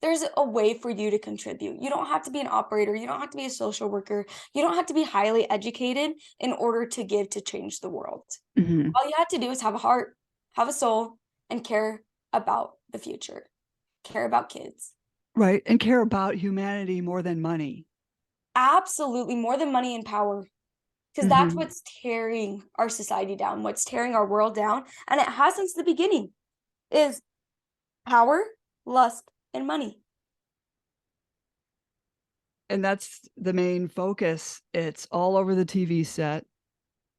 there's a way for you to contribute. You don't have to be an operator. You don't have to be a social worker. You don't have to be highly educated in order to give to change the world. Mhm. All you have to do is have a heart, have a soul, and care about the future, care about kids. Right, and care about humanity more than money. Absolutely, more than money and power, because that's Mhm. what's tearing our society down, what's tearing our world down, and it has since the beginning, is power, lust, and money. And that's the main focus. It's all over the TV set.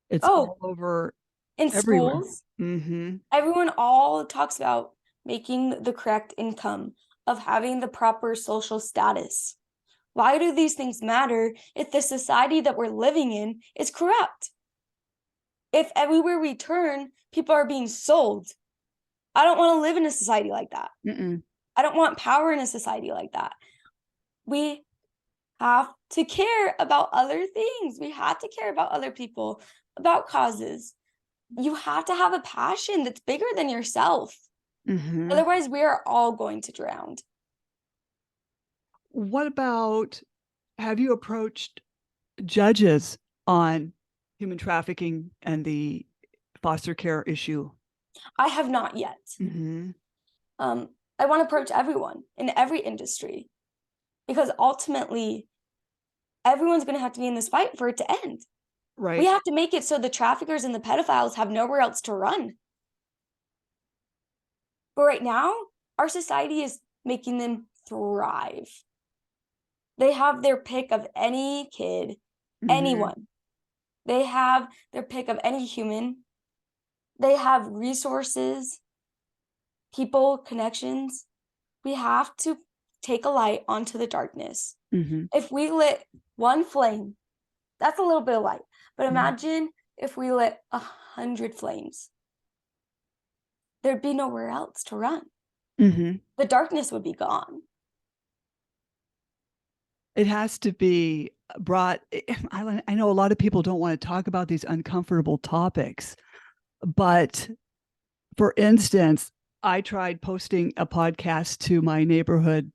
It's Oh, all over in everywhere. schools, Mhm. everyone all talks about making the correct income, of having the proper social status. Why do these things matter if the society that we're living in is corrupt? If everywhere we turn, people are being sold. I don't want to live in a society like that. Mm-mm. I don't want power in a society like that. We have to care about other things. We have to care about other people, about causes. You have to have a passion that's bigger than yourself. Mhm. Otherwise, we are all going to drown. What about, have you approached judges on human trafficking and the foster care issue? I have not yet. Mhm. I want to approach everyone in every industry because ultimately, everyone's going to have to be in this fight for it to end. We Right. have to make it so the traffickers and the pedophiles have nowhere else to run. But right now, our society is making them thrive. They have their pick of any kid, Mhm. anyone. They have their pick of any human. They have resources, people, connections. We have to take a light onto the darkness. Mhm. If we lit one flame, that's a little bit of light. But Mhm. imagine if we lit 100 flames. There'd be nowhere else to run. Mhm. The darkness would be gone. It has to be brought. I know a lot of people don't want to talk about these uncomfortable topics, but for instance, I tried posting a podcast to my neighborhood,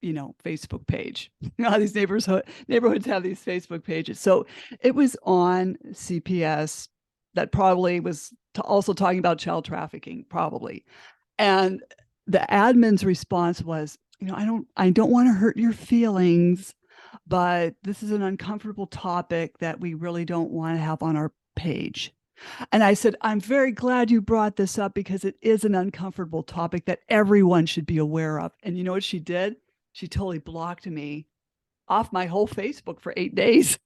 Facebook page. How these neighborhoods have these Facebook pages. So it was on CPS that probably was also talking about child trafficking, probably. And the admin's response was, I don't want to hurt your feelings, but this is an uncomfortable topic that we really don't want to have on our page. And I said, I'm very glad you brought this up because it is an uncomfortable topic that everyone should be aware of. And you know what she did? She totally blocked me off my whole Facebook for 8 days.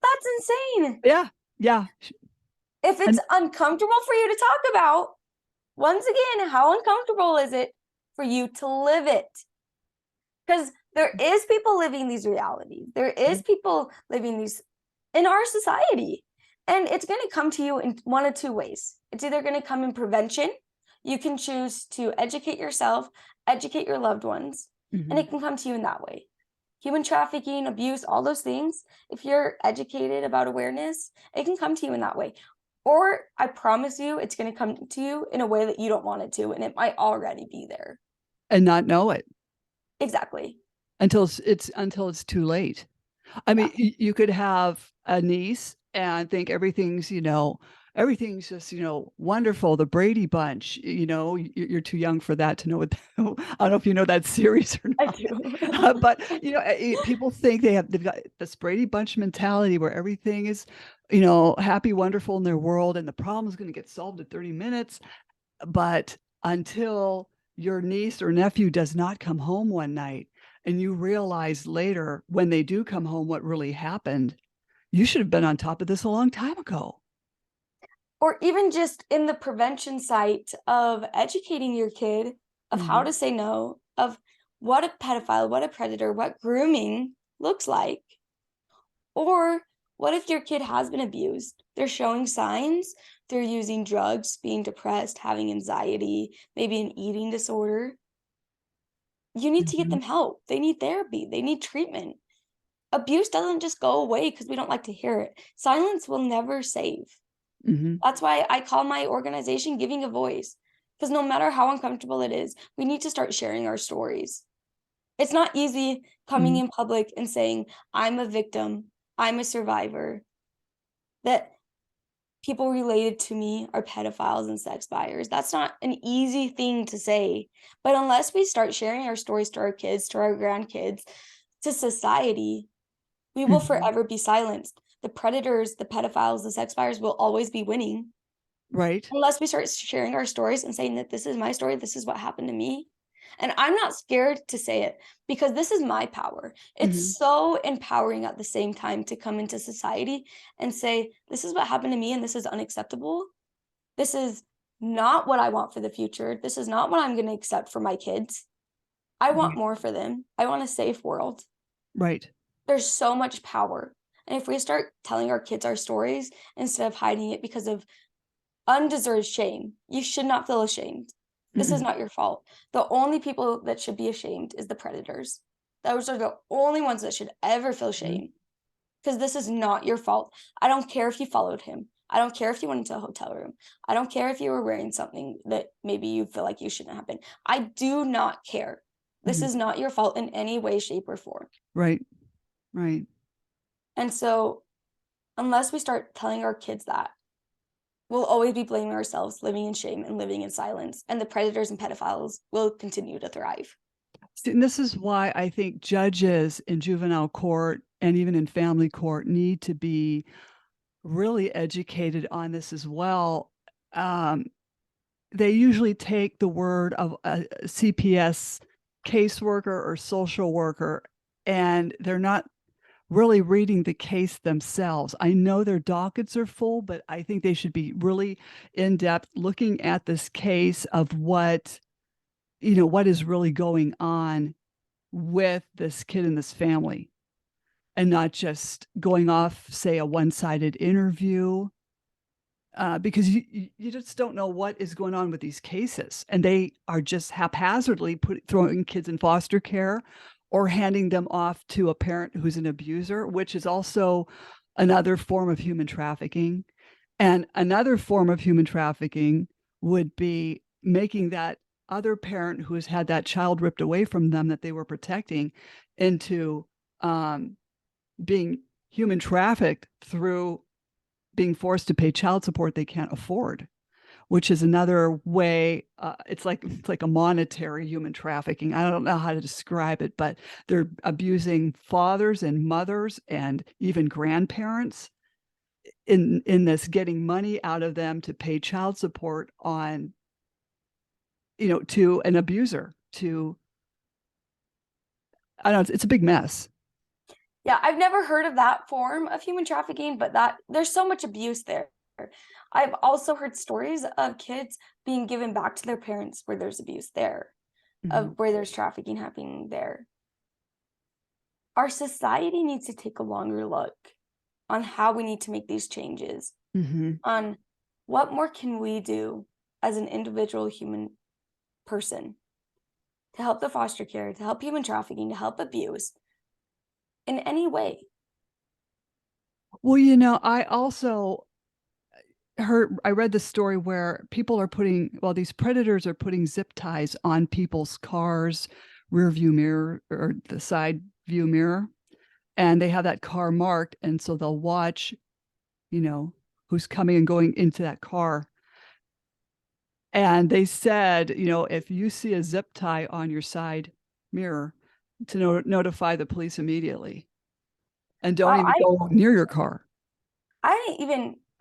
That's insane. Yeah. Yeah. If it's And uncomfortable for you to talk about, once again, how uncomfortable is it for you to live it? Because there is people living these realities. There is people living these in our society. And it's going to come to you in one of two ways. It's either going to come in prevention. You can choose to educate yourself, educate your loved ones, and Mhm. it can come to you in that way. Human trafficking, abuse, all those things, if you're educated about awareness, it can come to you in that way. Or I promise you, it's going to come to you in a way that you don't want it to, and it might already be there. And not know it Exactly. until it's too late. I Yeah. mean, you could have a niece and think everything's just, wonderful. The Brady Bunch, you're too young for that to know what. I don't know if you know that series or I not. do. But people think they've got this Brady Bunch mentality where everything is, happy, wonderful in their world, and the problem is going to get solved in 30 minutes. But until your niece or nephew does not come home one night and you realize later when they do come home what really happened, you should have been on top of this a long time ago. Or even just in the prevention site of educating your kid of how Mhm. to say no, of what a pedophile, what a predator, what grooming looks like. Or What if your kid has been abused? They're showing signs, they're using drugs, being depressed, having anxiety, maybe an eating disorder. You need to get Mhm. them help. They need therapy, they need treatment. Abuse doesn't just go away because we don't like to hear it. Silence will never save. Mhm. That's why I call my organization Giving a Voice, because no matter how uncomfortable it is, we need to start sharing our stories. It's not easy coming Mhm. in public and saying, "I'm a victim, I'm a survivor," that people related to me are pedophiles and sex buyers. That's not an easy thing to say. But unless we start sharing our stories to our kids, to our grandkids, to society, we will Mhm. forever be silenced. The predators, the pedophiles, the sex buyers will always be winning. Right. Unless we start sharing our stories and saying that this is my story, this is what happened to me. And I'm not scared to say it because this is my power. Mhm. It's so empowering at the same time to come into society and say, this is what happened to me and this is unacceptable. This is not what I want for the future. This is not what I'm going to accept for my kids. I want Right. more for them. I want a safe world. Right. There's so much power. And if we start telling our kids our stories instead of hiding it because of undeserved shame. You should not feel ashamed. This is Mm-mm. not your fault. The only people that should be ashamed is the predators. Those are the only ones that should ever feel Mhm. shame because this is not your fault. I don't care if you followed him. I don't care if you went into a hotel room. I don't care if you were wearing something that maybe you feel like you shouldn't have been. I do not care. This Mhm. is not your fault in any way, shape, or form. Right. Right. And so, unless we start telling our kids that, we'll always be blaming ourselves, living in shame and living in silence, and the predators and pedophiles will continue to thrive. See, and this is why I think judges in juvenile court and even in family court need to be really educated on this as well. Um, they usually take the word of a CPS caseworker or social worker, and they're not really reading the case themselves. I know their dockets are full, but I think they should be really in depth looking at this case of what is really going on with this kid and this family, and not just going off, say, a one-sided interview, because you just don't know what is going on with these cases, and they are just haphazardly throwing kids in foster care or handing them off to a parent who's an abuser, which is also another form of human trafficking. And another form of human trafficking would be making that other parent who has had that child ripped away from them that they were protecting into um, being human trafficked through being forced to pay child support they can't afford, which is another way. It's like a monetary human trafficking. I don't know how to describe it, but they're abusing fathers and mothers and even grandparents in this, getting money out of them to pay child support on, to an abuser. To I don't know, it's a big mess. Yeah, I've never heard of that form of human trafficking, but that there's so much abuse there. I've also heard stories of kids being given back to their parents where there's abuse there, Mhm. of where there's trafficking happening there. Our society needs to take a longer look on how we need to make these changes, Mhm. on what more can we do as an individual human person to help the foster care, to help human trafficking, to help abuse in any way. Well, I also I read the story where these predators are putting zip ties on people's cars, rear view mirror or the side view mirror, and they have that car marked, and so they'll watch, you know, who's coming and going into that car. And they said, if you see a zip tie on your side mirror, to notify the police immediately, and don't Wow, even go near your car. I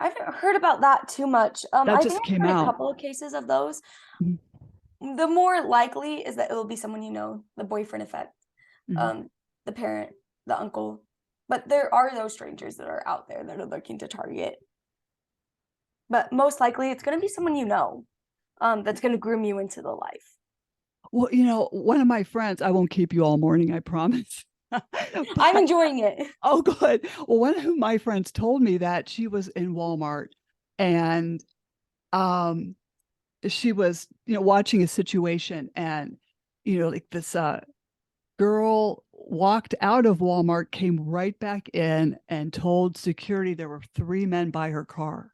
haven't heard about that too much. That I think just came I've heard a out. couple of cases of those. Mhm. The more likely is that it will be someone you know, the boyfriend effect, Mhm. um, the parent, the uncle. But there are those strangers that are out there that are looking to target. But most likely, it's going to be someone you know, that's going to groom you into the life. Well, one of my friends, I won't keep you all morning, I promise. I'm But enjoying it. oh, good. Well, one of my friends told me that she was in Walmart and um she was, watching a situation and, like this girl walked out of Walmart, came right back in and told security there were three men by her car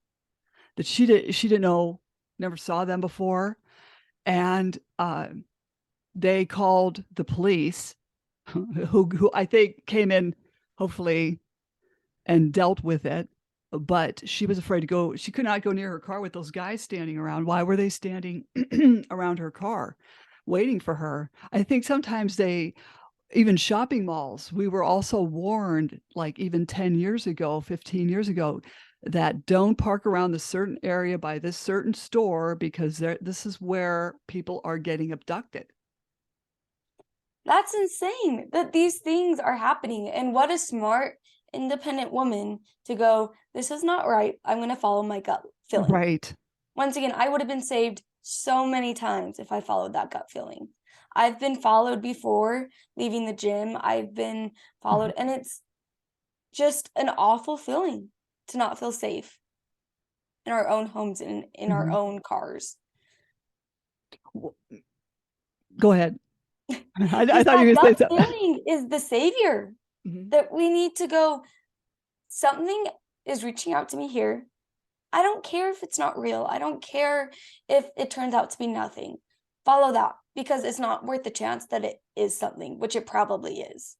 that she didn't know, never saw them before. And they called the police who I think came in hopefully and dealt with it. But she was afraid to go. She could not go near her car with those guys standing around. Why were they standing around her car waiting for her? I think sometimes even shopping malls, we were also warned, like even 10 years ago, 15 years ago, that don't park around this certain area by this certain store because this is where people are getting abducted. That's insane that these things are happening. And what a smart, independent woman to go, this is not right. I'm going to follow my gut feeling. Right. Once again, I would have been saved so many times if I followed that gut feeling. I've been followed before leaving the gym. I've been followed, and it's just an awful feeling to not feel safe in our own homes and in our Mhm. own cars. Go ahead. I Because thought you that were going gut to say something. feeling is the savior that we need to go, something is reaching out to me here. I don't care if it's not real. I don't care if it turns out to be nothing. Follow that because it's not worth the chance that it is something, which it probably is.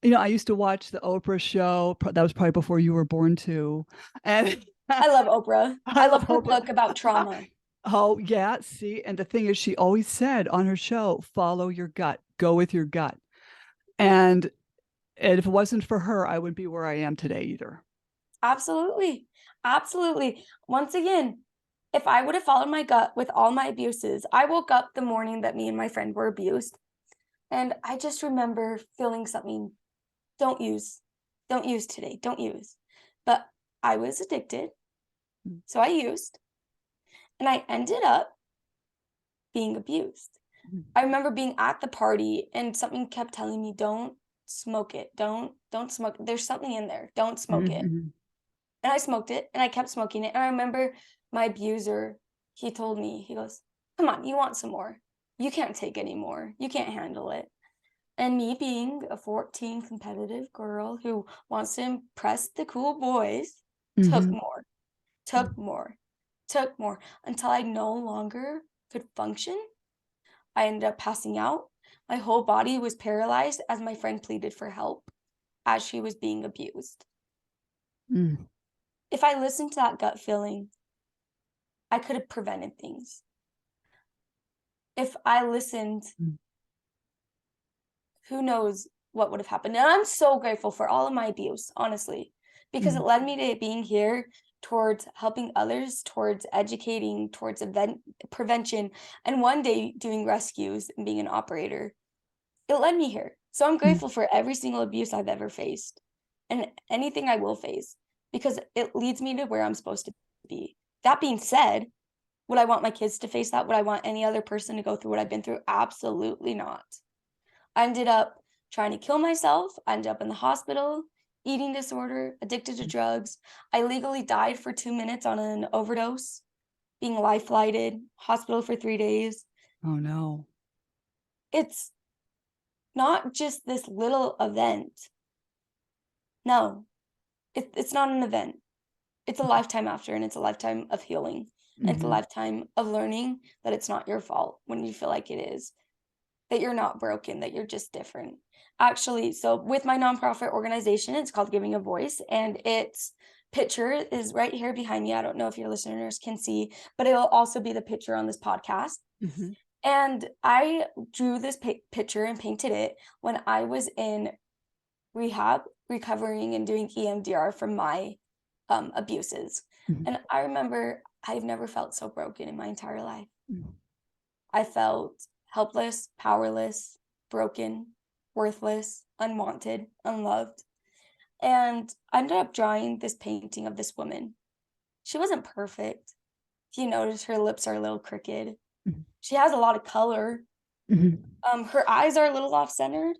I used to watch the Oprah show. That was probably before you were born too. And I love Oprah. I I love love her Oprah. book about trauma. Oh, yeah. See, and the thing is, she always said on her show, follow your gut, go with your gut. And if it wasn't for her, I wouldn't be where I am today either. Absolutely. Absolutely. Once again, if I would have followed my gut with all my abuses, I woke up the morning that me and my friend were abused. And I just remember feeling something, don't use, don't use today, don't use. But I was addicted. So I used, and I ended up being abused. I remember being at the party and something kept telling me, don't smoke it. Don't smoke. There's something in there. Don't smoke it. Mm-hmm. And I smoked it and I kept smoking it. And I remember my abuser, he told me, he goes, come on, you want some more. You can't take any more. You can't handle it. And me being a 14 competitive girl who wants to impress the cool boys, took Mm-hmm. more, took more, took more until I no longer could function. I ended up passing out. My whole body was paralyzed as my friend pleaded for help as she was being abused. Mm. If I listened to that gut feeling, I could have prevented things. If I listened, Mm. who knows what would have happened. And I'm so grateful for all of my abuse, honestly, because it Mm. led me to being here towards helping others, towards educating, towards prevention, and one day doing rescues and being an operator. It led me here. So I'm Mm. grateful for every single abuse I've ever faced and anything I will face because it leads me to where I'm supposed to be. That being said, would I want my kids to face that? Would I want any other person to go through what I've been through? Absolutely not. I ended up trying to kill myself. I ended up in the hospital, eating disorder, addicted to drugs. I legally died for 2 minutes on an overdose, being life flighted, hospital for 3 days. Oh, no. It's not just this little event. No, it's not an event. It's a lifetime after, and it's a lifetime of healing. And it's a Mm-hmm. lifetime of learning that it's not your fault when you feel like it is, that you're not broken, that you're just different. Actually, so with my nonprofit organization, it's called Giving a Voice, and its picture is right here behind me. I don't know if your listeners can see, but it'll also be the picture on this podcast. Mm-hmm. And I drew this picture and painted it when I was in rehab, recovering and doing EMDR from my abuses. Mm-hmm. And I remember I've never felt so broken in my entire life. Mm-hmm. I felt helpless, powerless, broken, worthless, unwanted, unloved. And I ended up drawing this painting of this woman. She wasn't perfect. If you notice, her lips are a little crooked. She has a lot of color. Mm-hmm. Her eyes are a little off-centered.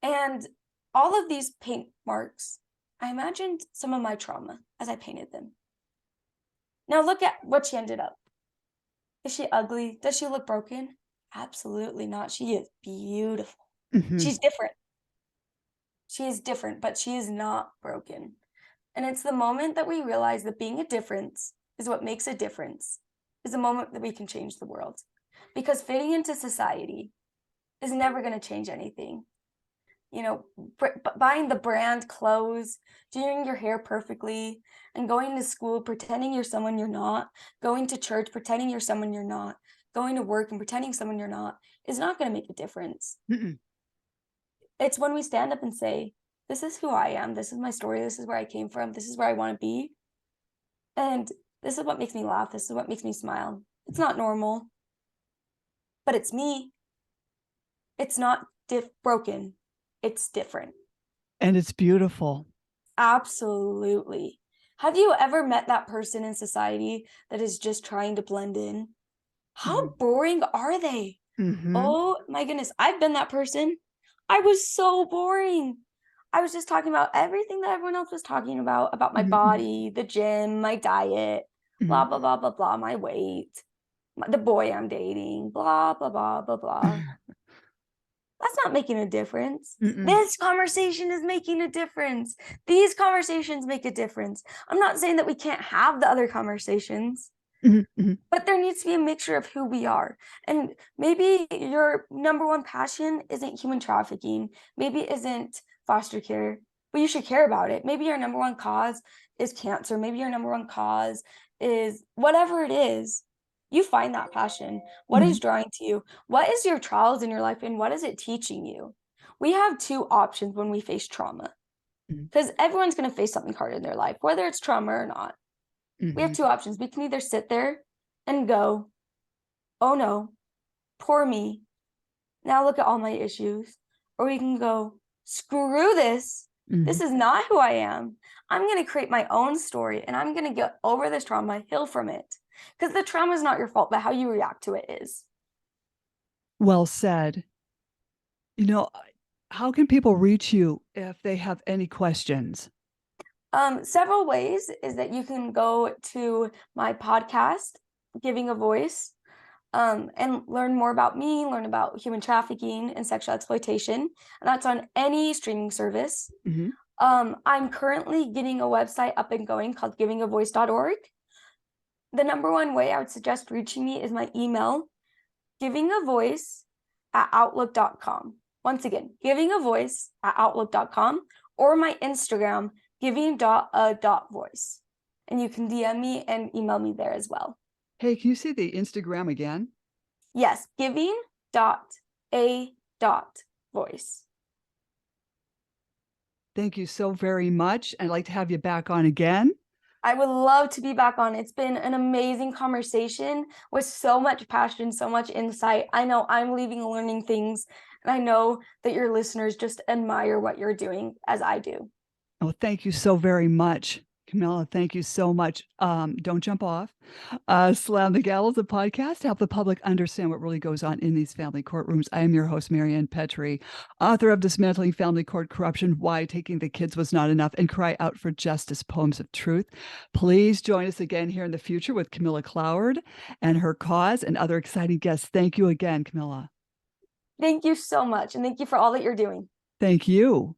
And all of these paint marks, I imagined some of my trauma as I painted them. Now look at what she ended up. Is she ugly? Does she look broken? Absolutely not. She is beautiful. Mhm. She's different. She is different, but she is not broken. And it's the moment that we realize that being a difference is what makes a difference, is the moment that we can change the world. Because fitting into society is never going to change anything. You know, buying the brand clothes, doing your hair perfectly, and going to school pretending you're someone you're not, going to church pretending you're someone you're not, going to work and pretending someone you're not, is not going to make a difference. Mm-mm. It's when we stand up and say, this is who I am, this is my story, this is where I came from, this is where I want to be, and this is what makes me laugh, this is what makes me smile. It's not normal, but it's me. It's not broken, it's different. And it's beautiful. Absolutely. Have you ever met that person in society that is just trying to blend in? How boring are they? Mm-hmm. Oh my goodness, I've been that person. I was so boring. I was just talking about everything that everyone else was talking about my Mm-hmm. body, the gym, my diet, blah, blah, blah, blah, blah, my weight, the boy I'm dating, blah, blah, blah, blah, blah. That's not making a difference. Mm-mm. This conversation is making a difference. These conversations make a difference. I'm not saying that we can't have the other conversations, Mm-hmm. but there needs to be a mixture of who we are. And maybe your number one passion isn't human trafficking, maybe it isn't foster care, but you should care about it. Maybe your number one cause is cancer. Maybe your number one cause is whatever it is. You find that passion. What Mm-hmm. is drawing to you? What is your trials in your life and what is it teaching you? We have two options when we face trauma, because everyone's going to face something hard in their life, whether it's trauma or not. We have Mm-hmm. two options. We can either sit there and go, oh no, poor me. Now look at all my issues. Or we can go, screw this. Mm-hmm. This is not who I am. I'm going to create my own story and I'm going to get over this trauma, heal from it. Because the trauma is not your fault, but how you react to it is. Well said. You know, how can people reach you if they have any questions? Several ways is that you can go to my podcast, Giving a Voice, and learn more about me, learn about human trafficking and sexual exploitation. And that's on any streaming service. Mm-hmm. I'm currently getting a website up and going called givingavoice.org. The number one way I would suggest reaching me is my email, givingavoice@outlook.com. Once again, givingavoice@outlook.com, or my Instagram, giving.a.voice. And you can DM me and email me there as well. Hey, can you see the Instagram again? Yes, giving.a.voice. Thank you so very much. I'd like to have you back on again. I would love to be back on. It's been an amazing conversation with so much passion, so much insight. I know I'm leaving learning things, and I know that your listeners just admire what you're doing as I do. Oh, thank you so very much, Camilla. Thank you so much. Don't jump off. Slam the Gavel is a podcast to help the public understand what really goes on in these family courtrooms. I am your host, Marianne Petrie, author of Dismantling Family Court Corruption, Why Taking the Kids Was Not Enough, and Cry Out for Justice, Poems of Truth. Please join us again here in the future with Camilla Cloward and her cause and other exciting guests. Thank you again, Camilla. Thank you so much, and thank you for all that you're doing. Thank you.